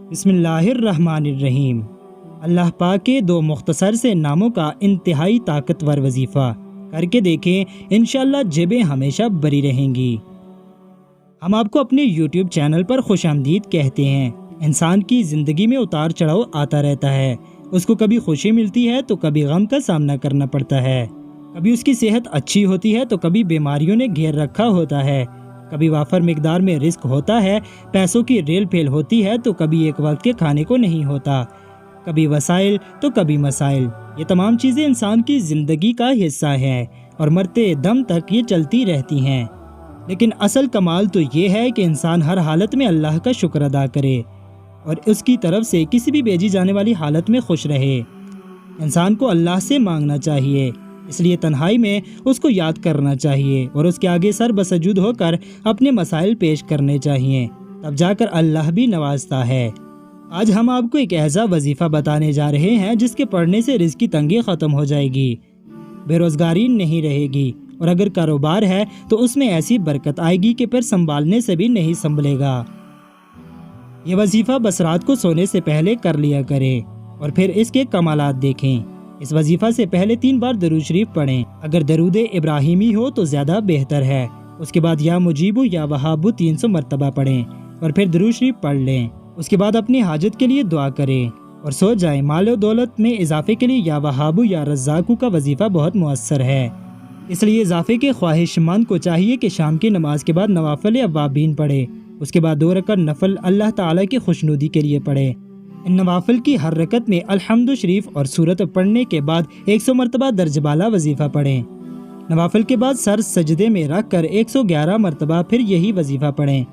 بسم اللہ الرحمن الرحیم۔ اللہ پاک کے دو مختصر سے ناموں کا انتہائی طاقتور وظیفہ کر کے دیکھیں، انشاءاللہ جیبیں ہمیشہ بری رہیں گی۔ ہم آپ کو اپنے یوٹیوب چینل پر خوش آمدید کہتے ہیں۔ انسان کی زندگی میں اتار چڑھاؤ آتا رہتا ہے، اس کو کبھی خوشی ملتی ہے تو کبھی غم کا سامنا کرنا پڑتا ہے، کبھی اس کی صحت اچھی ہوتی ہے تو کبھی بیماریوں نے گھیر رکھا ہوتا ہے، کبھی وافر مقدار میں رزق ہوتا ہے، پیسوں کی ریل پھیل ہوتی ہے تو کبھی ایک وقت کے کھانے کو نہیں ہوتا، کبھی وسائل تو کبھی مسائل۔ یہ تمام چیزیں انسان کی زندگی کا حصہ ہیں اور مرتے دم تک یہ چلتی رہتی ہیں، لیکن اصل کمال تو یہ ہے کہ انسان ہر حالت میں اللہ کا شکر ادا کرے اور اس کی طرف سے کسی بھی بھیجی جانے والی حالت میں خوش رہے۔ انسان کو اللہ سے مانگنا چاہیے، اس لیے تنہائی میں اس کو یاد کرنا چاہیے اور اس کے آگے سر بسجود ہو کر اپنے مسائل پیش کرنے چاہیے، تب جا کر اللہ بھی نوازتا ہے۔ آج ہم آپ کو ایک ایسا وظیفہ بتانے جا رہے ہیں جس کے پڑھنے سے رزق کی تنگی ختم ہو جائے گی، بے روزگاری نہیں رہے گی، اور اگر کاروبار ہے تو اس میں ایسی برکت آئے گی کہ پھر سنبھالنے سے بھی نہیں سنبھلے گا۔ یہ وظیفہ بس رات کو سونے سے پہلے کر لیا کریں اور پھر اس کے کمالات دیکھیں۔ اس وظیفہ سے پہلے 3 بار درود شریف پڑھیں، اگر درود ابراہیمی ہو تو زیادہ بہتر ہے۔ اس کے بعد یا مجیبو یا وہابو 300 مرتبہ پڑھیں اور پھر درود شریف پڑھ لیں۔ اس کے بعد اپنی حاجت کے لیے دعا کریں اور سو جائیں۔ مال و دولت میں اضافے کے لیے یا وہابو یا رزاقو کا وظیفہ بہت مؤثر ہے، اس لیے اضافے کے خواہش مند کو چاہیے کہ شام کی نماز کے بعد نوافل اوابین پڑھے، اس کے بعد 2 رکعت نفل اللہ تعالیٰ کی خوشنودی کے لیے پڑھے۔ ان نوافل کی ہر رکعت میں الحمد شریف اور سورت پڑھنے کے بعد 100 مرتبہ درج بالا وظیفہ پڑھیں۔ نوافل کے بعد سر سجدے میں رکھ کر 111 مرتبہ پھر یہی وظیفہ پڑھیں۔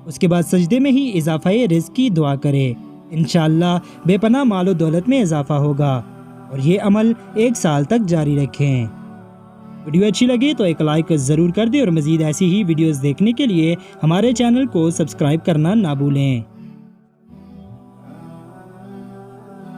اس کے بعد سجدے میں ہی اضافہ رزق کی دعا کریں، انشاءاللہ بے پناہ مال و دولت میں اضافہ ہوگا، اور یہ عمل 1 سال تک جاری رکھیں۔ ویڈیو اچھی لگی تو ایک لائک ضرور کر دیں اور مزید ایسی ہی ویڈیوز دیکھنے کے لیے ہمارے چینل کو سبسکرائب کرنا نہ بھولیں۔